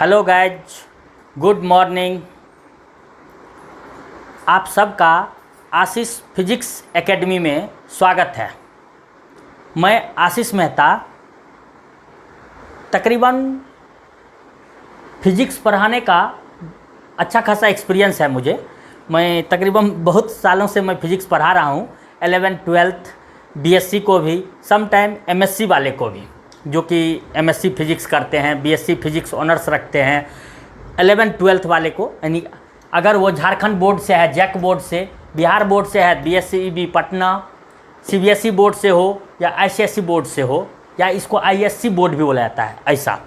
Hello guys, good morning. आप सबका आशीष physics academy में स्वागत है। मैं आशीष मेहता। तकरीबन फिजिक्स पढ़ाने का अच्छा खासा एक्सपीरियंस है मुझे। मैं तकरीबन बहुत सालों से मैं फिजिक्स पढ़ा रहा हूँ, 11th 12th बीएससी को भी, सम टाइम एमएससी वाले को भी, जो कि एमएससी फिजिक्स करते हैं, बीएससी फिजिक्स ऑनर्स रखते हैं। 11th 12th वाले को, यानी अगर वो झारखंड बोर्ड से है, जैक बोर्ड से, बिहार बोर्ड से है, बीएससी पटना, सीबीएसई बोर्ड से हो या आईसीएसई बोर्ड से हो, या इसको आईएससी बोर्ड भी बोला जाता है ऐसा,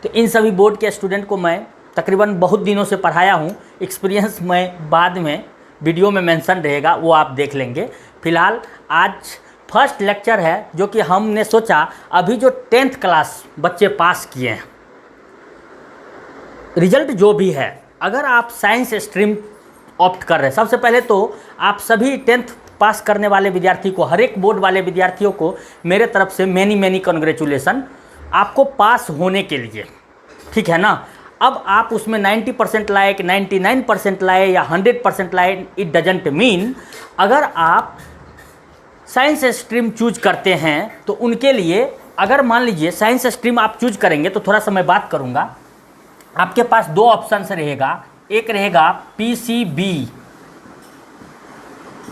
तो इन सभी बोर्ड के स्टूडेंट को मैं तकरीबन बहुत दिनों से पढ़ाया हूँ। एक्सपीरियंस मैं बाद में वीडियो में मेंशन रहेगा, वो आप देख लेंगे। फ़िलहाल आज फर्स्ट लेक्चर है, जो कि हमने सोचा अभी जो 10th क्लास बच्चे पास किए हैं, रिजल्ट जो भी है, अगर आप साइंस स्ट्रीम ऑप्ट कर रहे हैं, सबसे पहले तो आप सभी 10th पास करने वाले विद्यार्थी को, हर एक बोर्ड वाले विद्यार्थियों को मेरे तरफ से मैनी कॉन्ग्रेचुलेसन आपको पास होने के लिए, ठीक है ना। अब आप उसमें 90% लाए कि 99% लाए या 100% लाए, इट डजंट मीन। अगर आप साइंस स्ट्रीम चूज करते हैं तो उनके लिए, अगर मान लीजिए साइंस स्ट्रीम आप चूज करेंगे तो थोड़ा सा मैं बात करूंगा। आपके पास दो ऑप्शन रहेगा, एक रहेगा PCB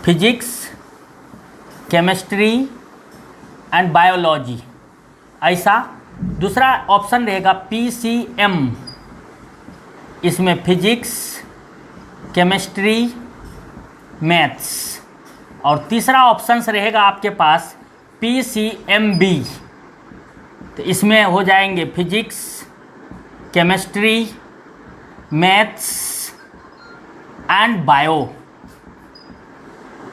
physics, chemistry and biology ऐसा। दूसरा ऑप्शन रहेगा पीसीएम, इसमें फिजिक्स, केमिस्ट्री, मैथ्स। और तीसरा ऑप्शन रहेगा आपके पास पीसीएमबी, तो इसमें हो जाएंगे physics, chemistry, maths and bio.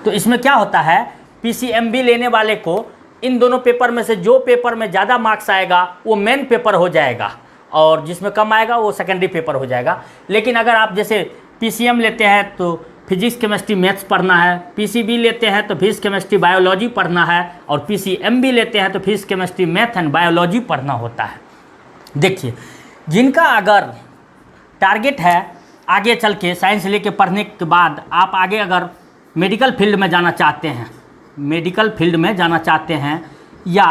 तो इसमें क्या होता है, पीसीएमबी लेने वाले को इन दोनों पेपर में से जो पेपर में ज़्यादा मार्क्स आएगा वो मेन पेपर हो जाएगा, और जिसमें कम आएगा वो सेकेंडरी पेपर हो जाएगा। लेकिन अगर आप जैसे पीसीएम लेते हैं तो फिजिक्स केमिस्ट्री मैथ्स पढ़ना है, पीसीबी लेते हैं तो फिजिक्स केमिस्ट्री बायोलॉजी पढ़ना है, और पीसीएमबी लेते हैं तो physics chemistry math and biology पढ़ना होता है। देखिए, जिनका अगर टारगेट है आगे चल के साइंस लेके पढ़ने के बाद आप आगे अगर मेडिकल फील्ड में जाना चाहते हैं, मेडिकल फील्ड में जाना चाहते हैं, या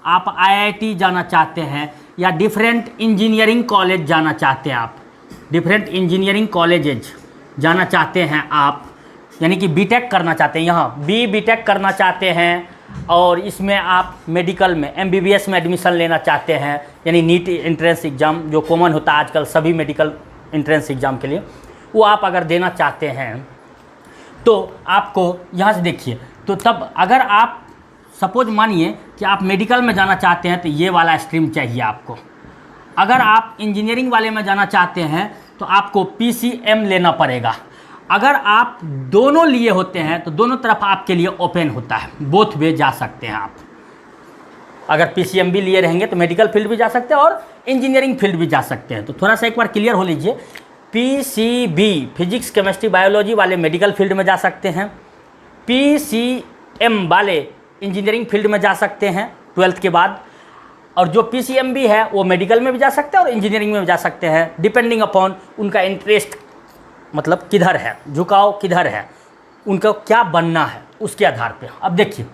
आप आईआईटी जाना चाहते हैं, या डिफरेंट इंजीनियरिंग कॉलेज जाना चाहते हैं, आप डिफरेंट इंजीनियरिंग कॉलेजेज जाना चाहते हैं आप, यानी कि बीटेक करना चाहते हैं, यहाँ बीटेक करना चाहते हैं, और इसमें आप मेडिकल में एमबीबीएस में एडमिशन लेना चाहते हैं, यानी नीट एंट्रेंस एग्ज़ाम जो कॉमन होता है आजकल सभी मेडिकल एंट्रेंस एग्ज़ाम के लिए, वो आप अगर देना चाहते हैं तो आपको यहाँ से देखिए, तो तब अगर आप सपोज मानिए कि आप मेडिकल में जाना चाहते हैं तो ये वाला स्ट्रीम चाहिए आपको। अगर आप इंजीनियरिंग वाले में जाना चाहते हैं तो आपको पीसीएम लेना पड़ेगा। अगर आप दोनों लिए होते हैं तो दोनों तरफ आपके लिए ओपन होता है, बोथ वे जा सकते हैं आप। अगर पीसीएम भी लिए रहेंगे तो मेडिकल फील्ड भी जा सकते हैं और इंजीनियरिंग फील्ड भी जा सकते हैं। तो थोड़ा सा एक बार क्लियर हो लीजिए, पीसीबी फिजिक्स केमिस्ट्री बायोलॉजी वाले मेडिकल फील्ड में जा सकते हैं, पीसीएम वाले इंजीनियरिंग फील्ड में जा सकते हैं 12th के बाद, और जो पीसीएमबी है वो मेडिकल में भी जा सकते हैं और इंजीनियरिंग में भी जा सकते हैं, डिपेंडिंग अपॉन उनका इंटरेस्ट, मतलब किधर है, झुकाव किधर है, उनका क्या बनना है, उसके आधार पे। अब देखिए,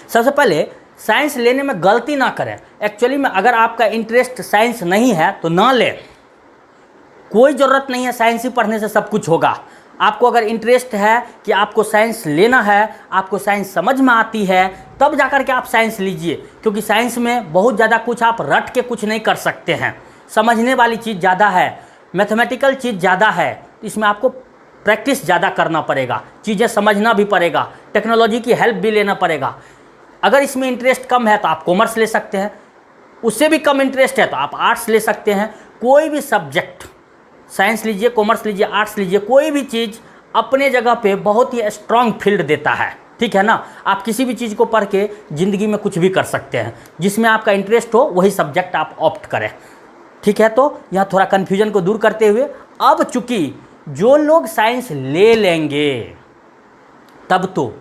सबसे पहले साइंस लेने में गलती ना करें। एक्चुअली में अगर आपका इंटरेस्ट साइंस नहीं है तो ना लें, कोई ज़रूरत नहीं है, साइंस ही पढ़ने से सब कुछ होगा। आपको अगर इंटरेस्ट है कि आपको साइंस लेना है, आपको साइंस समझ में आती है, तब जाकर के आप साइंस लीजिए, क्योंकि साइंस में बहुत ज़्यादा कुछ आप रट के कुछ नहीं कर सकते हैं। समझने वाली चीज़ ज़्यादा है, मैथमेटिकल चीज़ ज़्यादा है, तो इसमें आपको प्रैक्टिस ज़्यादा करना पड़ेगा, चीज़ें समझना भी पड़ेगा, टेक्नोलॉजी की हेल्प भी लेना पड़ेगा। अगर इसमें इंटरेस्ट कम है तो आप कॉमर्स ले सकते हैं, उससे भी कम इंटरेस्ट है तो आप आर्ट्स ले सकते हैं। कोई भी सब्जेक्ट, साइंस लीजिए, कॉमर्स लीजिए, आर्ट्स लीजिए, कोई भी चीज़ अपने जगह पे बहुत ही स्ट्रॉन्ग फील्ड देता है, ठीक है ना। आप किसी भी चीज़ को पढ़ के ज़िंदगी में कुछ भी कर सकते हैं, जिसमें आपका इंटरेस्ट हो वही सब्जेक्ट आप ऑप्ट करें, ठीक है। तो यहाँ थोड़ा कन्फ्यूजन को दूर करते हुए, अब चूँकि जो लोग साइंस ले लेंगे तब तो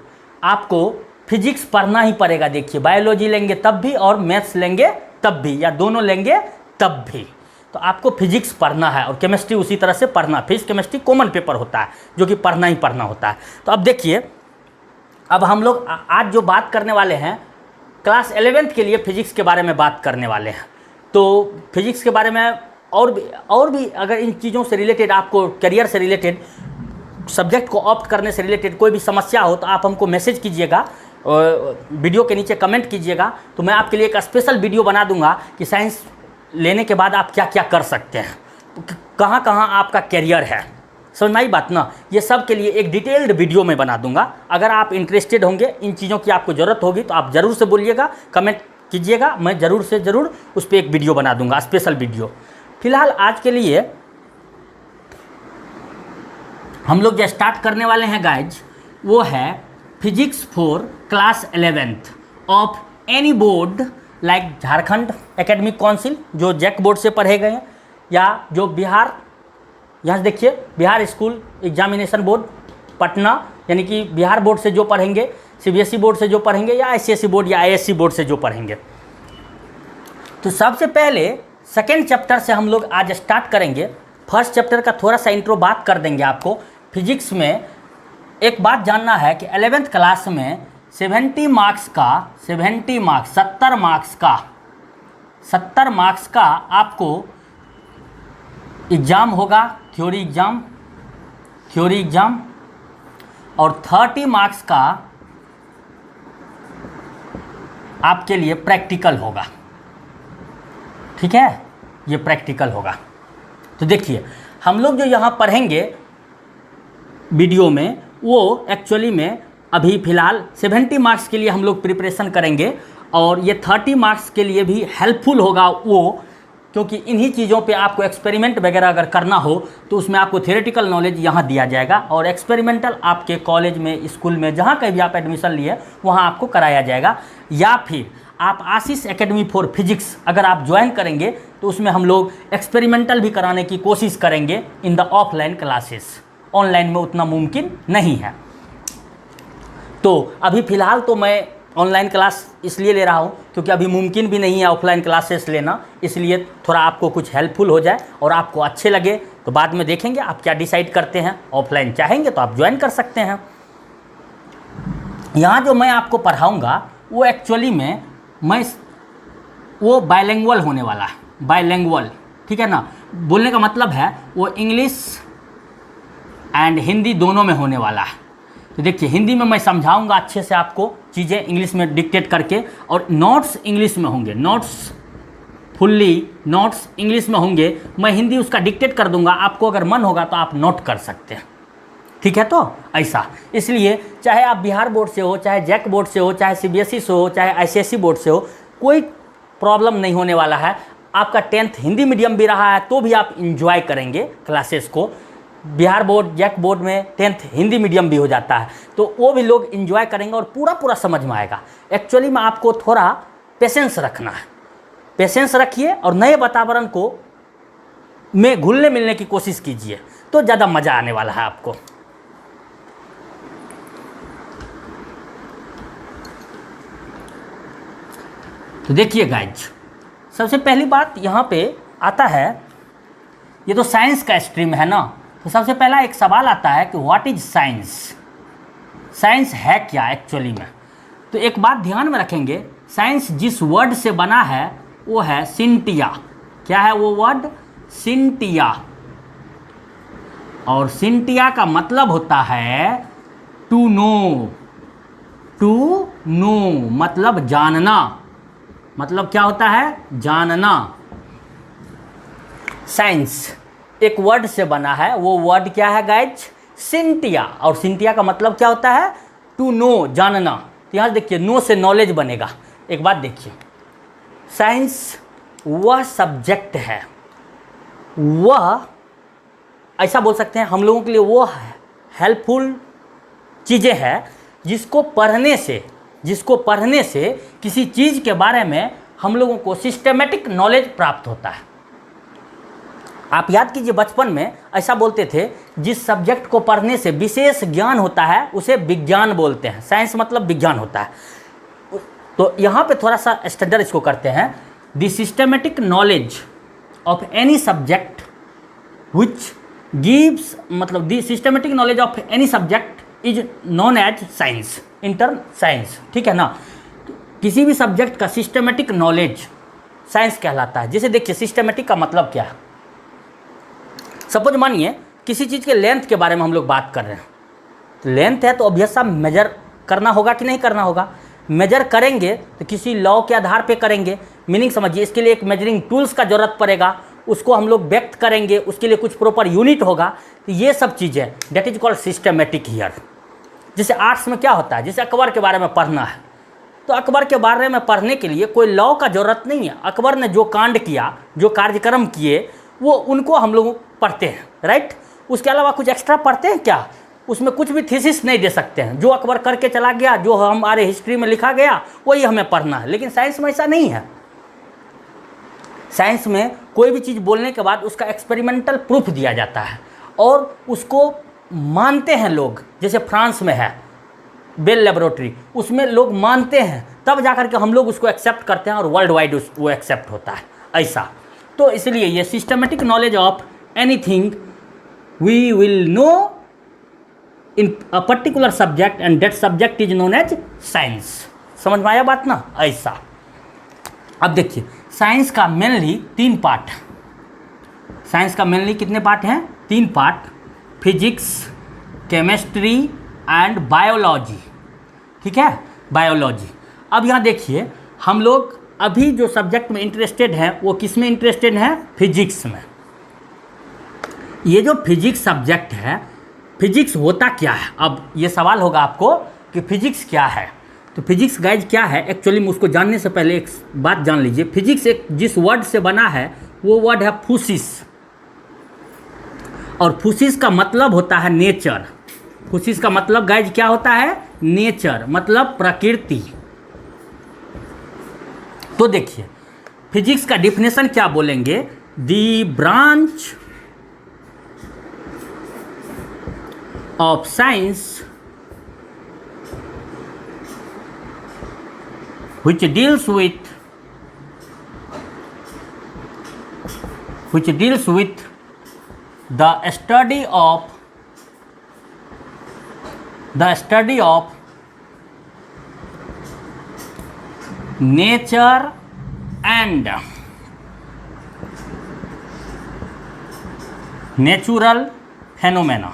आपको फिजिक्स पढ़ना ही पड़ेगा। देखिए, बायोलॉजी लेंगे तब भी और मैथ्स लेंगे तब भी, या दोनों लेंगे तब भी। तो आपको फिजिक्स पढ़ना है और केमिस्ट्री उसी तरह से पढ़ना। फिजिक्स केमिस्ट्री कॉमन पेपर होता है जो कि पढ़ना ही पढ़ना होता है। तो अब देखिए, अब हम लोग आज जो बात करने वाले हैं क्लास 11th के लिए फिजिक्स के बारे में बात करने वाले हैं। तो फिजिक्स के बारे में और भी अगर इन चीज़ों से रिलेटेड, आपको करियर से रिलेटेड, सब्जेक्ट को ऑप्ट करने से रिलेटेड कोई भी समस्या हो तो आप हमको मैसेज कीजिएगा, वीडियो के नीचे कमेंट कीजिएगा, तो मैं आपके लिए एक स्पेशल वीडियो बना दूंगा कि साइंस लेने के बाद आप क्या क्या कर सकते हैं, कहाँ कहाँ आपका करियर है। समझ में आई बात ना? ये सब के लिए एक डिटेल्ड वीडियो में बना दूंगा। अगर आप इंटरेस्टेड होंगे, इन चीज़ों की आपको ज़रूरत होगी तो आप ज़रूर से बोलिएगा, कमेंट कीजिएगा, मैं ज़रूर से ज़रूर उस पर एक वीडियो बना दूंगा, स्पेशल वीडियो। फिलहाल आज के लिए हम लोग जो स्टार्ट करने वाले हैं गाइज, वो है physics for class 11th of any board like Jharkhand academic council, जो जैक बोर्ड से पढ़े गए हैं, या जो बिहार, यहाँ से देखिए Bihar school examination board Patna, यानी कि बिहार बोर्ड से जो पढ़ेंगे, सीबीएसई बोर्ड से जो पढ़ेंगे, या आईसीएसई बोर्ड या आईएससी बोर्ड से जो पढ़ेंगे। तो सबसे पहले सेकेंड चैप्टर से हम लोग आज स्टार्ट करेंगे। फर्स्ट चैप्टर का थोड़ा सा इंट्रो बात कर देंगे आपको। फिजिक्स में एक बात जानना है कि 11th क्लास में 70 मार्क्स का 70 मार्क्स का आपको एग्ज़ाम होगा, थ्योरी एग्ज़ाम, और 30 मार्क्स का आपके लिए प्रैक्टिकल होगा। ठीक है, ये प्रैक्टिकल होगा। तो देखिए, हम लोग जो यहाँ पढ़ेंगे वीडियो में, वो एक्चुअली में अभी फ़िलहाल 70 मार्क्स के लिए हम लोग प्रिपरेशन करेंगे, और ये 30 मार्क्स के लिए भी हेल्पफुल होगा वो, क्योंकि इन्हीं चीज़ों पे आपको एक्सपेरिमेंट वगैरह अगर करना हो तो उसमें आपको थियोरेटिकल नॉलेज यहाँ दिया जाएगा, और एक्सपेरिमेंटल आपके कॉलेज में, स्कूल में, जहाँ कहीं भी आप एडमिशन लिए वहाँ आपको कराया जाएगा। या फिर आप आशीष एकेडमी फॉर फिजिक्स अगर आप ज्वाइन करेंगे तो उसमें हम लोग एक्सपेरिमेंटल भी कराने की कोशिश करेंगे in the offline classes. Online में उतना मुमकिन नहीं है। तो अभी फ़िलहाल तो मैं ऑनलाइन क्लास इसलिए ले रहा हूँ क्योंकि अभी मुमकिन भी नहीं है ऑफलाइन क्लासेस लेना, इसलिए थोड़ा आपको कुछ हेल्पफुल हो जाए और आपको अच्छे लगे तो बाद में देखेंगे आप क्या डिसाइड करते हैं। ऑफलाइन चाहेंगे तो आप ज्वाइन कर सकते हैं। यहाँ जो मैं आपको पढ़ाऊँगा वो एक्चुअली में वो बायलैंग्वेज होने वाला है, बायलैंग्वेज, ठीक है ना। बोलने का मतलब है वो इंग्लिश एंड हिंदी दोनों में होने वाला है। तो देखिए, हिंदी में मैं समझाऊंगा अच्छे से आपको चीज़ें, इंग्लिश में डिक्टेट करके, और नोट्स इंग्लिश में होंगे, नोट्स इंग्लिश में होंगे। मैं हिंदी उसका डिक्टेट कर दूंगा, आपको अगर मन होगा तो आप नोट कर सकते हैं। ठीक है, तो ऐसा, इसलिए चाहे आप बिहार बोर्ड से हो, चाहे जैक बोर्ड से हो, चाहे सीबीएसई से हो, चाहे आईसीएसई बोर्ड से हो, कोई प्रॉब्लम नहीं होने वाला है। आपका 10th हिंदी मीडियम भी रहा है तो भी आप इंजॉय करेंगे क्लासेस को। बिहार बोर्ड, जैक बोर्ड में 10th हिंदी मीडियम भी हो जाता है, तो वो भी लोग इंजॉय करेंगे और पूरा समझ में आएगा। एक्चुअली में आपको थोड़ा पेशेंस रखना है, पेशेंस रखिए और नए वातावरण को में घुलने मिलने की कोशिश कीजिए, तो ज़्यादा मज़ा आने वाला है आपको। तो देखिए गाइज, सबसे पहली बात यहाँ पे आता है, ये तो साइंस का स्ट्रीम है ना, तो सबसे पहला एक सवाल आता है कि व्हाट इज साइंस, साइंस है क्या एक्चुअली में। तो एक बात ध्यान में रखेंगे, साइंस जिस वर्ड से बना है वो है सिंटिया। क्या है वो वर्ड? सिंटिया। और सिंटिया का मतलब होता है टू नो, टू नो मतलब जानना, मतलब क्या होता है? जानना। साइंस एक वर्ड से बना है, वो वर्ड क्या है गाइज? सिंटिया। और सिंटिया का मतलब क्या होता है? टू नो, जानना। तो यहाँ देखिए, नो से नॉलेज बनेगा। एक बात देखिए, साइंस वह सब्जेक्ट है, वह ऐसा बोल सकते हैं हम लोगों के लिए वो हेल्पफुल चीज़ें हैं जिसको पढ़ने से किसी चीज़ के बारे में हम लोगों को सिस्टेमेटिक नॉलेज प्राप्त होता है। आप याद कीजिए, बचपन में ऐसा बोलते थे, जिस सब्जेक्ट को पढ़ने से विशेष ज्ञान होता है उसे विज्ञान बोलते हैं। साइंस मतलब विज्ञान होता है। तो यहाँ पे थोड़ा सा स्टैंडर्ड इसको करते हैं, the systematic knowledge of any subject which gives, मतलब the systematic knowledge of any subject is known as science, in term science, ठीक है ना। किसी भी सब्जेक्ट का सिस्टमेटिक नॉलेज साइंस कहलाता है। जैसे देखिए सिस्टमेटिक का मतलब क्या है। सपोज मानिए किसी चीज़ के लेंथ के बारे में हम लोग बात कर रहे हैं, तो लेंथ है तो ऑब्वियस सा मेजर करना होगा कि नहीं करना होगा। मेजर करेंगे तो किसी लॉ के आधार पे करेंगे। मीनिंग समझिए, इसके लिए एक मेजरिंग टूल्स का ज़रूरत पड़ेगा, उसको हम लोग व्यक्त करेंगे, उसके लिए कुछ प्रॉपर यूनिट होगा। तो ये सब चीज़ें that is called systematic here. जैसे आर्ट्स में क्या होता है, जैसे अकबर के बारे में पढ़ना है, तो अकबर के बारे में पढ़ने के लिए कोई लॉ का ज़रूरत नहीं है। अकबर ने जो कांड किया, जो कार्यक्रम किए, वो उनको हम लोग पढ़ते हैं, राइट। उसके अलावा कुछ एक्स्ट्रा पढ़ते हैं क्या? उसमें कुछ भी थीसिस नहीं दे सकते हैं। जो अकबर करके चला गया, जो हमारे हिस्ट्री में लिखा गया, वही हमें पढ़ना है। लेकिन साइंस में ऐसा नहीं है। साइंस में कोई भी चीज़ बोलने के बाद उसका एक्सपेरिमेंटल प्रूफ दिया जाता है और उसको मानते हैं लोग। जैसे फ्रांस में है बेल लेबोरेटरी, उसमें लोग मानते हैं, तब जाकर के हम लोग उसको एक्सेप्ट करते हैं और वर्ल्ड वाइड वो एक्सेप्ट होता है, ऐसा। तो इसलिए ये systematic knowledge of anything we will know in a particular subject and that subject is known as science. समझ में आया बात ना, ऐसा। अब देखिए साइंस का मेनली 3 पार्ट। साइंस का मेनली कितने पार्ट हैं? 3 part, physics, chemistry and biology, ठीक है, बायोलॉजी। अब यहाँ देखिए हम लोग अभी जो सब्जेक्ट में इंटरेस्टेड हैं वो किस में इंटरेस्टेड हैं? फिजिक्स में। ये जो फिजिक्स सब्जेक्ट है, फिजिक्स होता क्या है? अब ये सवाल होगा आपको कि फिजिक्स क्या है। तो फिजिक्स गाइज क्या है एक्चुअली में, उसको जानने से पहले एक बात जान लीजिए। फिजिक्स एक जिस वर्ड से बना है वो वर्ड है फूसिस, और फूसिस का मतलब होता है नेचर। फूसिस का मतलब गाइज क्या होता है? नेचर, मतलब प्रकृति। तो देखिए फिजिक्स का डिफिनेशन क्या बोलेंगे? दी branch of science which deals with the study of nature and natural phenomena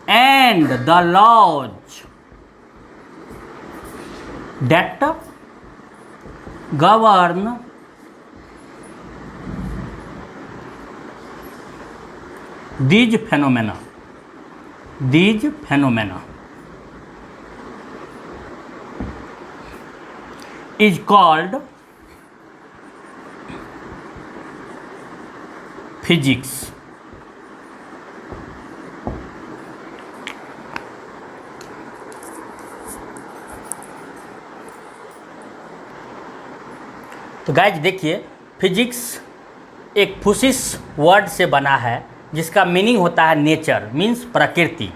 and the laws that govern these phenomena is called physics. तो गाइज देखिए फिजिक्स एक फूसिस वर्ड से बना है जिसका मीनिंग होता है नेचर, मीन्स प्रकृति।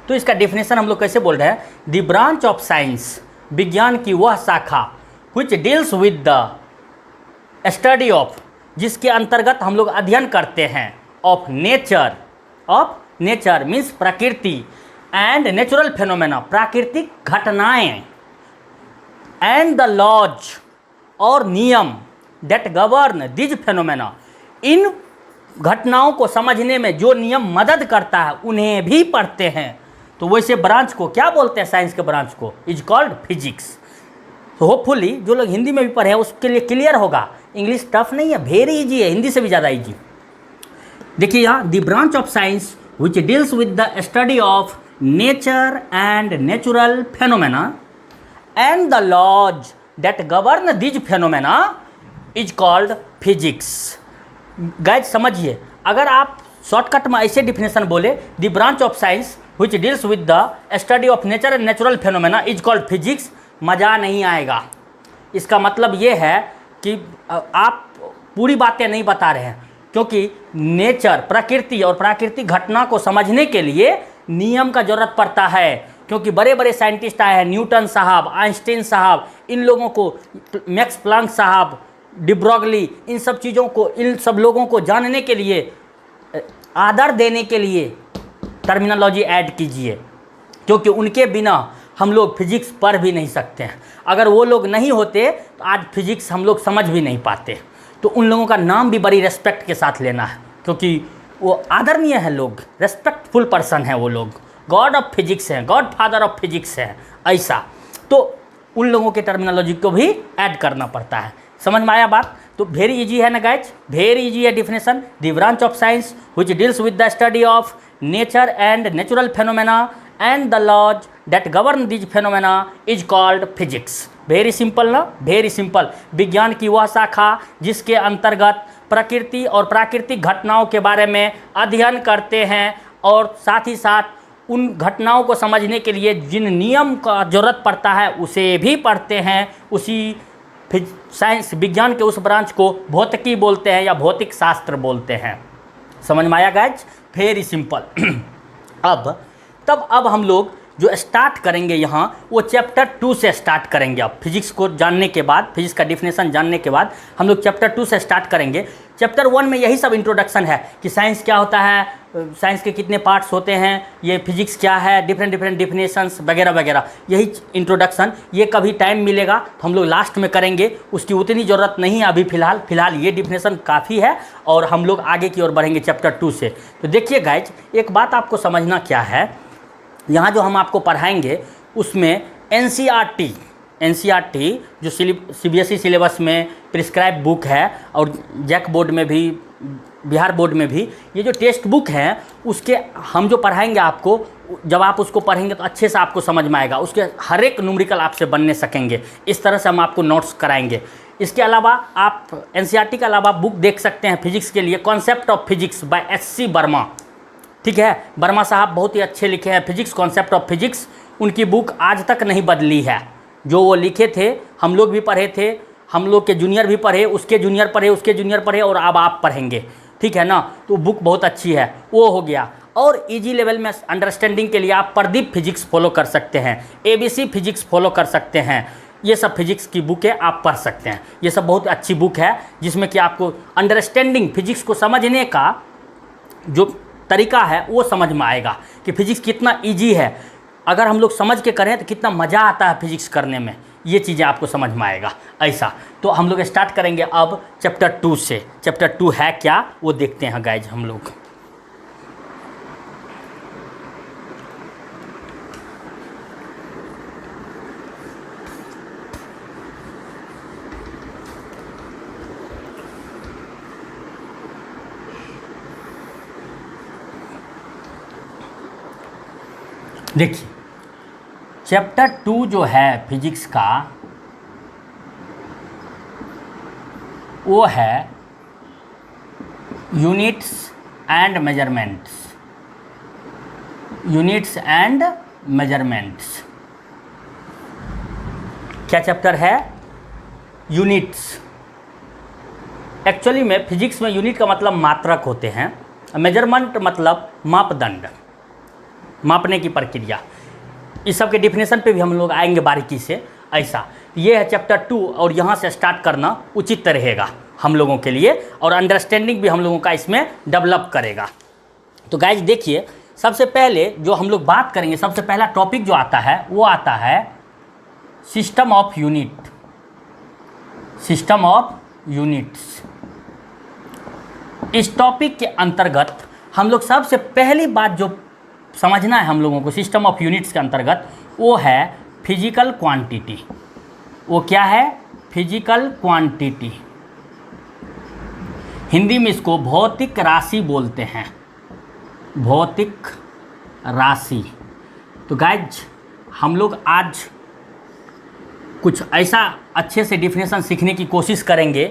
तो इसका डेफिनेशन हम लोग कैसे बोल रहे हैं? द ब्रांच ऑफ साइंस, विज्ञान की वह शाखा, विच deals with the study of, जिसके अंतर्गत हम लोग अध्ययन करते हैं, ऑफ नेचर मीन्स प्रकृति, एंड नेचुरल फेनोमेना, प्राकृतिक घटनाएं, एंड द लॉज और नियम, डेट गवर्न दिज फेनोमेना, इन घटनाओं को समझने में जो नियम मदद करता है उन्हें भी पढ़ते हैं। तो वैसे ब्रांच को क्या बोलते हैं? साइंस के ब्रांच को इज कॉल्ड फिजिक्स। तो होपफुली जो लोग हिंदी में भी पढ़े हैं उसके लिए क्लियर होगा। इंग्लिश टफ नहीं है, वेरी इजी है, हिंदी से भी ज़्यादा इजी। देखिए यहाँ the branch of science which deals with the study of nature and natural phenomena and the laws that govern these phenomena is called physics। Guys समझिए, अगर आप शॉर्टकट में ऐसे डिफिनेशन बोले the branch of science which deals with the study of nature and natural phenomena is called physics, मज़ा नहीं आएगा। इसका मतलब ये है कि आप पूरी बातें नहीं बता रहे हैं, क्योंकि नेचर, प्रकृति और प्राकृतिक घटना को समझने के लिए नियम का ज़रूरत पड़ता है। क्योंकि बड़े बड़े साइंटिस्ट आए हैं, न्यूटन साहब, आइंस्टीन साहब, इन लोगों को, मैक्स प्लांक साहब, डिब्रोगली, इन सब चीज़ों को, इन सब लोगों को जानने के लिए, आदर देने के लिए टर्मिनोलॉजी ऐड कीजिए, क्योंकि उनके बिना हम लोग फिजिक्स पढ़ भी नहीं सकते हैं। अगर वो लोग नहीं होते तो आज फिजिक्स हम लोग समझ भी नहीं पाते। तो उन लोगों का नाम भी बड़ी रेस्पेक्ट के साथ लेना है, क्योंकि वो आदरणीय है लोग, रेस्पेक्टफुल पर्सन है वो लोग, गॉड ऑफ फिजिक्स हैं, गॉड फादर ऑफ फिजिक्स हैं, ऐसा। तो उन लोगों के टर्मिनोलॉजी को भी ऐड करना पड़ता है। समझ में आया बात? तो वेरी इजी है ना गाइज, वेरी इजी है definition. The branch of science which deals with the study of nature and natural phenomena and the laws that govern these phenomena is called physics. Very simple ना, very simple. विज्ञान की वह शाखा जिसके अंतर्गत प्रकृति और प्राकृतिक घटनाओं के बारे में अध्ययन करते हैं और साथ ही साथ उन घटनाओं को समझने के लिए जिन नियम का ज़रूरत पड़ता है उसे भी पढ़ते हैं। उसी साइंस विज्ञान के उस ब्रांच को भौतिकी बोलते हैं या भौतिक शास्त्र बोलते हैं। समझ में आया गाइज? Very simple. अब हम लोग जो स्टार्ट करेंगे यहाँ वो चैप्टर 2 से स्टार्ट करेंगे। अब फिजिक्स को जानने के बाद, फिजिक्स का डिफिनेशन जानने के बाद हम लोग चैप्टर 2 से स्टार्ट करेंगे। चैप्टर 1 में यही सब इंट्रोडक्शन है कि साइंस क्या होता है, साइंस के कितने पार्ट्स होते हैं, ये फिजिक्स क्या है, डिफरेंट डिफिनेशंस वगैरह वगैरह, यही इंट्रोडक्शन। ये कभी टाइम मिलेगा तो हम लोग लास्ट में करेंगे, उसकी उतनी ज़रूरत नहीं है अभी फ़िलहाल ये डिफिनेशन काफ़ी है और हम लोग आगे की ओर बढ़ेंगे चैप्टर 2 से। तो देखिए गाइज, एक बात आपको समझना क्या है, यहाँ जो हम आपको पढ़ाएंगे उसमें एनसीईआरटी जो सीबीएसई सिलेबस में प्रिस्क्राइब बुक है और जैक बोर्ड में भी, बिहार बोर्ड में भी, ये जो टेक्स्ट बुक है उसके हम जो पढ़ाएंगे आपको, जब आप उसको पढ़ेंगे तो अच्छे से आपको समझ में आएगा, उसके हर एक न्यूमेरिकल आपसे बनने सकेंगे। इस तरह से हम आपको नोट्स कराएंगे। इसके अलावा आप एनसीईआरटी के अलावा बुक देख सकते हैं फिजिक्स के लिए, concept of physics by H C. Verma. ठीक है, वर्मा साहब बहुत ही अच्छे लिखे हैं फिजिक्स, कॉन्सेप्ट ऑफ फिजिक्स। उनकी बुक आज तक नहीं बदली है, जो वो लिखे थे हम लोग भी पढ़े थे, हम लोग के जूनियर भी पढ़े, उसके जूनियर पढ़े, उसके जूनियर पढ़े और अब आप पढ़ेंगे। ठीक है ना? तो बुक बहुत अच्छी है, वो हो गया। और इजी लेवल में अंडरस्टैंडिंग के लिए आप प्रदीप फिजिक्स फॉलो कर सकते हैं, ABC फिजिक्स फॉलो कर सकते हैं। ये सब फिजिक्स की बुक है, आप पढ़ सकते हैं। ये सब बहुत अच्छी बुक है जिसमें कि आपको अंडरस्टैंडिंग, फिजिक्स को समझने का जो तरीका है वो समझ में आएगा कि फिजिक्स कितना इजी है। अगर हम लोग समझ के करें तो कितना मज़ा आता है फिजिक्स करने में, ये चीज़ें आपको समझ में आएगा ऐसा। तो हम लोग स्टार्ट करेंगे अब चैप्टर 2 से। चैप्टर 2 है क्या वो देखते हैं गाइज हम लोग। देखिए, चैप्टर 2 जो है फिजिक्स का वो है units and measurements. Units and measurements क्या चैप्टर है? यूनिट्स। एक्चुअली में फिजिक्स में यूनिट का मतलब मात्रक होते हैं, मेजरमेंट मतलब मापदंड, मापने की प्रक्रिया। इस सब के डिफिनेशन पे भी हम लोग आएंगे बारीकी से ऐसा। ये है चैप्टर 2 और यहाँ से स्टार्ट करना उचित रहेगा हम लोगों के लिए और अंडरस्टैंडिंग भी हम लोगों का इसमें डेवलप करेगा। तो गाइज देखिए, सबसे पहले जो हम लोग बात करेंगे, सबसे पहला टॉपिक जो आता है वो आता है system of unit. System of units. इस टॉपिक के अंतर्गत हम लोग सबसे पहली बात जो समझना है हम लोगों को सिस्टम ऑफ यूनिट्स के अंतर्गत, वो है फिजिकल क्वांटिटी। वो क्या है? Physical quantity. हिंदी में इसको भौतिक राशि बोलते हैं, भौतिक राशि। तो गाइज हम लोग आज कुछ ऐसा अच्छे से डिफिनेशन सीखने की कोशिश करेंगे,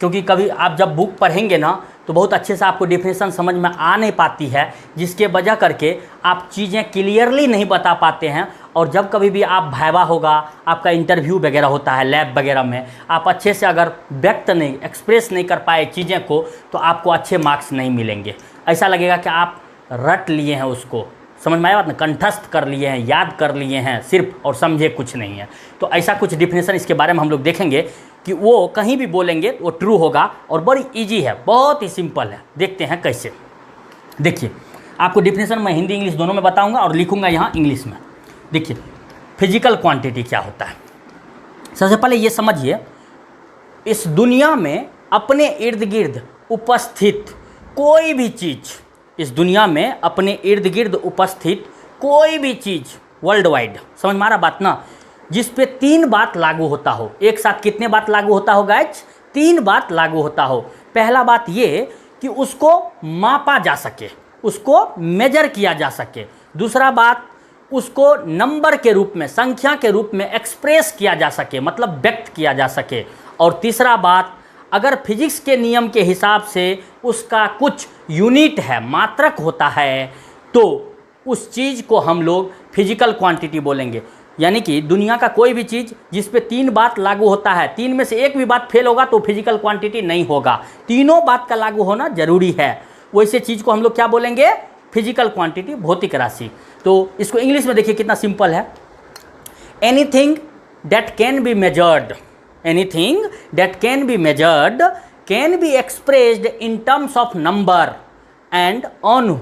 क्योंकि कभी आप जब बुक पढ़ेंगे ना तो बहुत अच्छे से आपको डिफिनेशन समझ में आ नहीं पाती है, जिसके वजह करके आप चीज़ें क्लियरली नहीं बता पाते हैं। और जब कभी भी आप वाइवा होगा, आपका इंटरव्यू वगैरह होता है लैब वगैरह में, आप अच्छे से अगर व्यक्त नहीं, एक्सप्रेस नहीं कर पाए चीज़ें को, तो आपको अच्छे मार्क्स नहीं मिलेंगे। ऐसा लगेगा कि आप रट लिए हैं उसको, समझ में आया बात ना, कंठस्थ कर लिए हैं, याद कर लिए हैं सिर्फ, और समझे कुछ नहीं है। तो ऐसा कुछ डिफिनेशन इसके बारे में हम लोग देखेंगे कि वो कहीं भी बोलेंगे वो ट्रू होगा, और बड़ी इजी है, बहुत ही सिंपल है। देखते हैं कैसे। देखिए, आपको डिफिनेशन मैं हिंदी इंग्लिश दोनों में बताऊंगा और लिखूंगा यहाँ इंग्लिश में। देखिए, फिजिकल क्वांटिटी क्या होता है। सबसे पहले ये समझिए, इस दुनिया में अपने इर्द गिर्द उपस्थित कोई भी चीज़, इस दुनिया में अपने इर्द गिर्द उपस्थित कोई भी चीज़ वर्ल्ड वाइड, समझ में आ रहा बात ना, जिस पे 3 बात लागू होता हो। एक साथ कितने बात लागू होता हो गाइज? 3 बात लागू होता हो। पहला बात ये कि उसको मापा जा सके, उसको मेजर किया जा सके। दूसरा बात, उसको नंबर के रूप में, संख्या के रूप में एक्सप्रेस किया जा सके, मतलब व्यक्त किया जा सके। और तीसरा बात, अगर फिजिक्स के नियम के हिसाब से उसका कुछ यूनिट है, मात्रक होता है, तो उस चीज़ को हम लोग फिजिकल क्वांटिटी बोलेंगे। यानी कि दुनिया का कोई भी चीज़ जिस पे 3 बात लागू होता है, 3 में से एक भी बात फेल होगा तो फिजिकल क्वांटिटी नहीं होगा, तीनों बात का लागू होना जरूरी है। वैसे चीज़ को हम लोग क्या बोलेंगे? फिजिकल क्वांटिटी, भौतिक राशि। तो इसको इंग्लिश में देखिए कितना सिंपल है। Anything that can be measured, anything that can be measured can be expressed in terms of number and on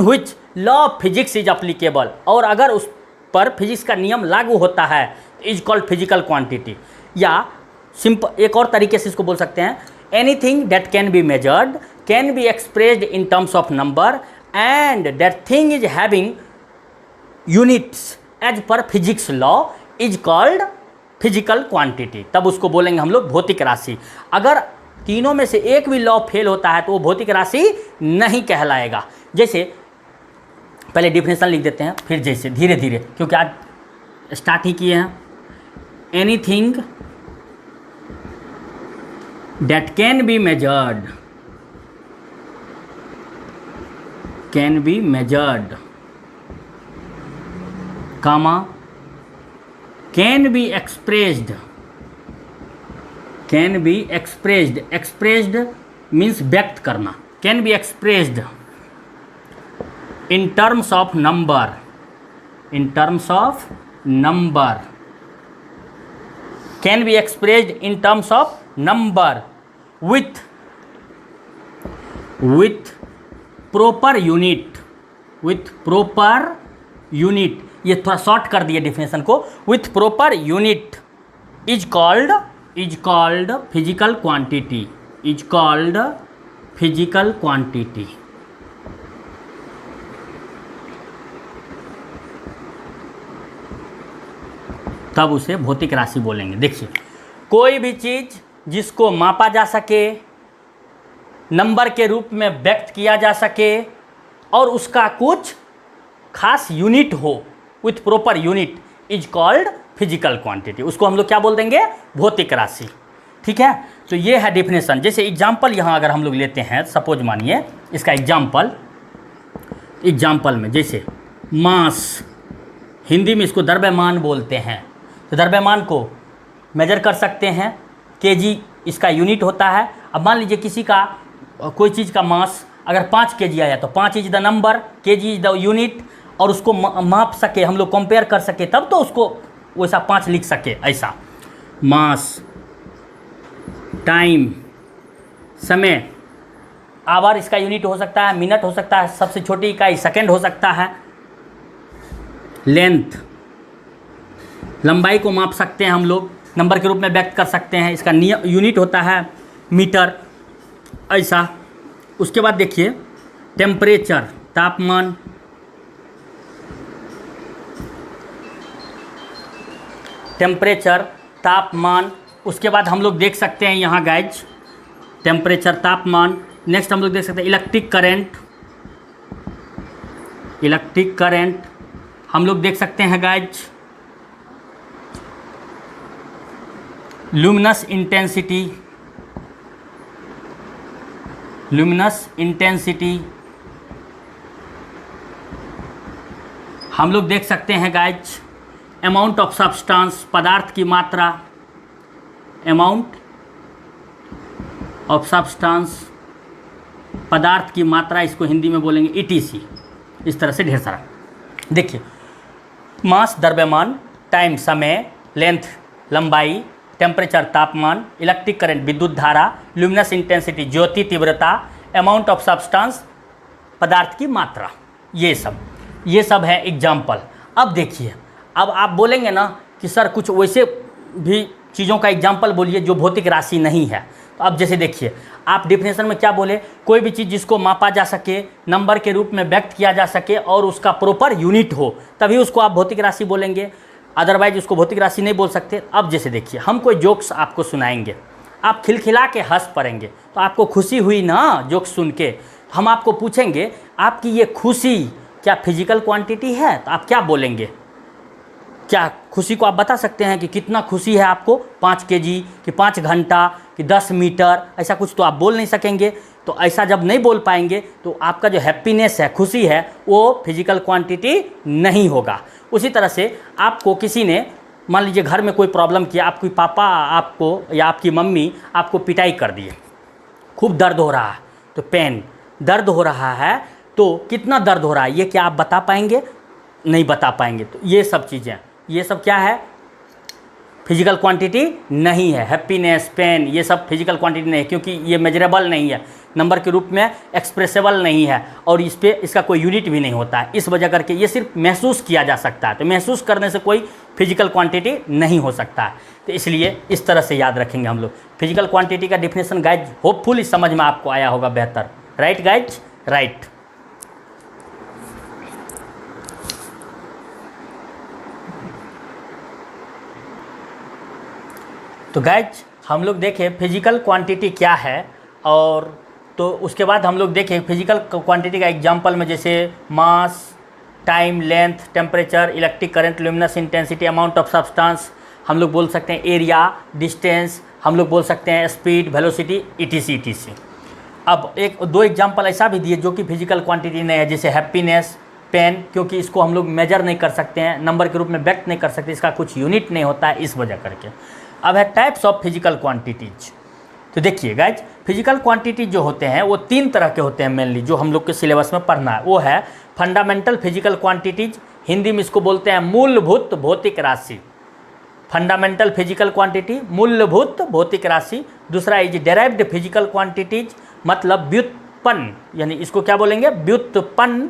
which law of physics is applicable। और अगर उस पर फिजिक्स का नियम लागू होता है इज कॉल्ड फिजिकल क्वांटिटी। या सिंपल एक और तरीके से इसको बोल सकते हैं, anything that can be measured can be expressed in terms of number and that thing is having units as per physics law is called physical quantity. तब उसको बोलेंगे हम लोग भौतिक राशि। अगर तीनों में से एक भी लॉ फेल होता है तो वो भौतिक राशि नहीं कहलाएगा। जैसे पहले डिफिनेशन लिख देते हैं, फिर जैसे धीरे धीरे, क्योंकि आज स्टार्ट ही किए हैं। Anything that can be measured comma can be expressed expressed means व्यक्त करना, can be expressed in terms of number can be expressed in terms of number with proper unit। ये थोड़ा शॉर्ट कर दिए डिफिनेशन को। With proper unit is called physical quantity. तब उसे भौतिक राशि बोलेंगे। देखिए, कोई भी चीज़ जिसको मापा जा सके, नंबर के रूप में व्यक्त किया जा सके, और उसका कुछ खास यूनिट हो, with proper unit is called physical quantity. उसको हम लोग क्या बोल देंगे? भौतिक राशि। ठीक है, तो ये है डिफिनेशन। जैसे एग्जाम्पल यहाँ अगर हम लोग लेते हैं, सपोज मानिए इसका एग्जाम्पल में, जैसे मास, हिंदी में इसको द्रव्यमान बोलते हैं। तो द्रव्यमान को मेजर कर सकते हैं, केजी इसका यूनिट होता है। अब मान लीजिए किसी का कोई चीज़ का मास अगर 5 kg आया तो 5 is the number, KG is the unit, और उसको माप सके, हम लोग कंपेयर कर सके, तब तो उसको वैसा 5 लिख सके। ऐसा मास, टाइम, समय, आवर इसका यूनिट हो सकता है, मिनट हो सकता है, सबसे छोटी इकाई सेकंड हो सकता है। लेंथ, लंबाई को माप सकते हैं हम लोग, नंबर के रूप में व्यक्त कर सकते हैं, इसका यूनिट होता है मीटर। ऐसा उसके बाद देखिए टेम्परेचर, तापमान, उसके बाद हम लोग देख सकते हैं यहाँ गाइज टेम्परेचर, तापमान। नेक्स्ट हम लोग देख सकते हैं इलेक्ट्रिक करंट हम लोग देख सकते हैं गाइज। लुमिनस इंटेंसिटी हम लोग देख सकते हैं गाइज। अमाउंट ऑफ सब्सटेंस, पदार्थ की मात्रा, अमाउंट ऑफ सब्सटेंस, पदार्थ की मात्रा, इसको हिंदी में बोलेंगे ETC। इस तरह से ढेर सारा। देखिए, मास द्रव्यमान, टाइम समय, लेंथ लंबाई, टेम्परेचर तापमान, इलेक्ट्रिक करंट विद्युत धारा, ल्यूमिनस इंटेंसिटी ज्योति तीव्रता, अमाउंट ऑफ सब्सटेंस पदार्थ की मात्रा, ये सब है एग्जाम्पल। अब देखिए, अब आप बोलेंगे ना कि सर कुछ वैसे भी चीज़ों का एग्जाम्पल बोलिए जो भौतिक राशि नहीं है। तो अब जैसे देखिए, आप डिफिनेशन में क्या बोले, कोई भी चीज़ जिसको मापा जा सके, नंबर के रूप में व्यक्त किया जा सके और उसका प्रॉपर यूनिट हो, तभी उसको आप भौतिक राशि बोलेंगे, अदरवाइज उसको भौतिक राशि नहीं बोल सकते। अब जैसे देखिए, हम कोई जोक्स आपको सुनाएंगे, आप खिलखिला के हंस पड़ेंगे, तो आपको खुशी हुई ना जोक्स सुन के। हम आपको पूछेंगे आपकी ये खुशी क्या फिजिकल क्वांटिटी है, तो आप क्या बोलेंगे? क्या खुशी को आप बता सकते हैं कि कितना खुशी है आपको, 5 kg कि 5 घंटा कि 10 मीटर, ऐसा कुछ तो आप बोल नहीं सकेंगे। तो ऐसा जब नहीं बोल पाएंगे तो आपका जो हैप्पीनेस है, खुशी है, वो फिजिकल क्वांटिटी नहीं होगा। उसी तरह से आपको किसी ने, मान लीजिए घर में कोई प्रॉब्लम किया, आपके पापा आपको या आपकी मम्मी आपको पिटाई कर दिए, खूब दर्द हो रहा है, तो पेन, दर्द हो रहा है, तो कितना दर्द हो रहा है ये क्या आप बता पाएंगे? नहीं बता पाएंगे। तो ये सब चीज़ें, ये सब क्या है? फिजिकल क्वांटिटी नहीं है। हैप्पीनेस, पेन, ये सब फिजिकल क्वांटिटी नहीं है, क्योंकि ये मेजरेबल नहीं है, नंबर के रूप में एक्सप्रेसेबल नहीं है, और इस पे इसका कोई यूनिट भी नहीं होता है। इस वजह करके ये सिर्फ महसूस किया जा सकता है, तो महसूस करने से कोई फिजिकल क्वांटिटी नहीं हो सकता है। तो इसलिए इस तरह से याद रखेंगे हम लोग। फिजिकल क्वांटिटी का डिफिनेशन गाइज होपफुली समझ में आपको आया होगा बेहतर। Right guys? राइट। तो गाइज हम लोग देखें फिजिकल क्वांटिटी क्या है, और तो उसके बाद हम लोग देखें फिजिकल क्वांटिटी का एग्जांपल में, जैसे mass, time, length, temperature, electric current, luminous intensity, amount of substance, हम लोग बोल सकते हैं एरिया, डिस्टेंस, हम लोग बोल सकते हैं स्पीड, वेलोसिटी, ईटीसी ईटीसी। अब एक दो एग्जांपल ऐसा भी दिए जो कि फिजिकल क्वांटिटी नहीं है, जैसे हैप्पीनेस, पेन, क्योंकि इसको हम लोग मेजर नहीं कर सकते हैं, नंबर के रूप में व्यक्त नहीं कर सकते, इसका कुछ यूनिट नहीं होता है, इस वजह करके। अब है टाइप्स ऑफ फिजिकल क्वांटिटीज। तो देखिए गाइज, फिजिकल क्वांटिटी जो होते हैं वो 3 तरह के होते हैं मेनली, जो हम लोग के सिलेबस में पढ़ना है। वो है फंडामेंटल फिजिकल क्वांटिटीज, हिंदी में इसको बोलते हैं मूलभूत भौतिक राशि। फंडामेंटल फिजिकल क्वांटिटी, मूलभूत भौतिक राशि। दूसरा इज डेराइव्ड फिजिकल क्वांटिटीज, मतलब व्युत्पन्न, यानी इसको क्या बोलेंगे? व्युत्पन्न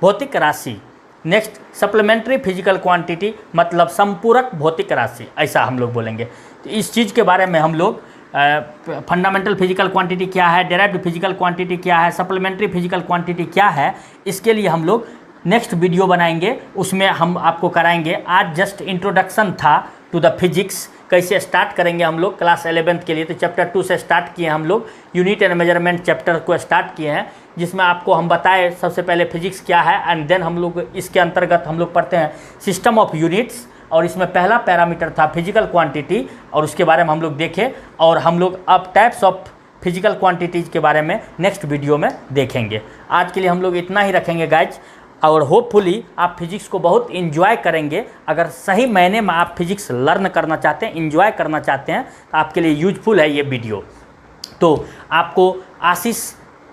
भौतिक राशि। नेक्स्ट सप्लीमेंट्री फिजिकल क्वांटिटी, मतलब संपूरक भौतिक राशि, ऐसा हम लोग बोलेंगे। तो इस चीज़ के बारे में हम लोग फंडामेंटल फिजिकल क्वांटिटी क्या है, डेराइव्ड फिजिकल क्वांटिटी क्या है, सप्लीमेंट्री फिजिकल क्वांटिटी क्या है, इसके लिए हम लोग नेक्स्ट वीडियो बनाएंगे, उसमें हम आपको कराएंगे। आज जस्ट इंट्रोडक्शन था टू द फिजिक्स, कैसे स्टार्ट करेंगे हम लोग क्लास 11th के लिए। तो चैप्टर 2 से स्टार्ट किए हम लोग, यूनिट एंड मेजरमेंट चैप्टर को स्टार्ट किए हैं, जिसमें आपको हम बताए सबसे पहले फिजिक्स क्या है, एंड देन हम लोग इसके अंतर्गत हम लोग पढ़ते हैं सिस्टम ऑफ यूनिट्स, और इसमें पहला पैरामीटर था फिजिकल क्वांटिटी, और उसके बारे में हम लोग देखें। और हम लोग अब टाइप्स ऑफ फिजिकल क्वांटिटीज़ के बारे में नेक्स्ट वीडियो में देखेंगे। आज के लिए हम लोग इतना ही रखेंगे गाइज, और होपफुली आप फिजिक्स को बहुत इन्जॉय करेंगे। अगर सही मायने में आप फिजिक्स लर्न करना चाहते हैं, इन्जॉय करना चाहते हैं, तो आपके लिए यूजफुल है ये वीडियो। तो आपको आशीष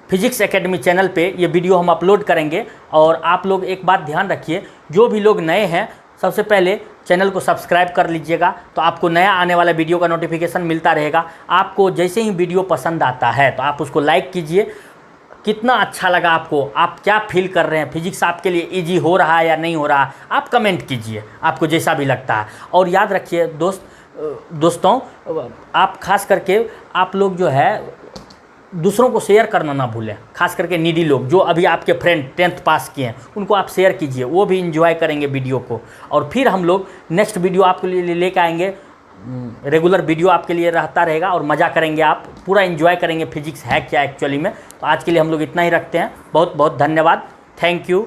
फिजिक्स एकेडमी चैनल पे ये वीडियो हम अपलोड करेंगे। और आप लोग एक बात ध्यान रखिए, जो भी लोग नए हैं, सबसे पहले चैनल को सब्सक्राइब कर लीजिएगा, तो आपको नया आने वाला वीडियो का नोटिफिकेशन मिलता रहेगा। आपको जैसे ही वीडियो पसंद आता है तो आप उसको लाइक कीजिए। कितना अच्छा लगा आपको, आप क्या फील कर रहे हैं, फिजिक्स आपके लिए इजी हो रहा है या नहीं हो रहा, आप कमेंट कीजिए, आपको जैसा भी लगता है। और याद रखिए दोस्तों, आप खास करके आप लोग जो है दूसरों को शेयर करना ना भूलें, खास करके नीडी लोग जो अभी आपके फ्रेंड 10th पास किए हैं, उनको आप शेयर कीजिए, वो भी इंजॉय करेंगे वीडियो को। और फिर हम लोग नेक्स्ट वीडियो आपके लिए लेकर आएंगे, रेगुलर वीडियो आपके लिए रहता रहेगा, और मज़ा करेंगे, आप पूरा इंजॉय करेंगे फिजिक्स है क्या एक्चुअली में। तो आज के लिए हम लोग इतना ही रखते हैं। बहुत बहुत धन्यवाद। Thank you.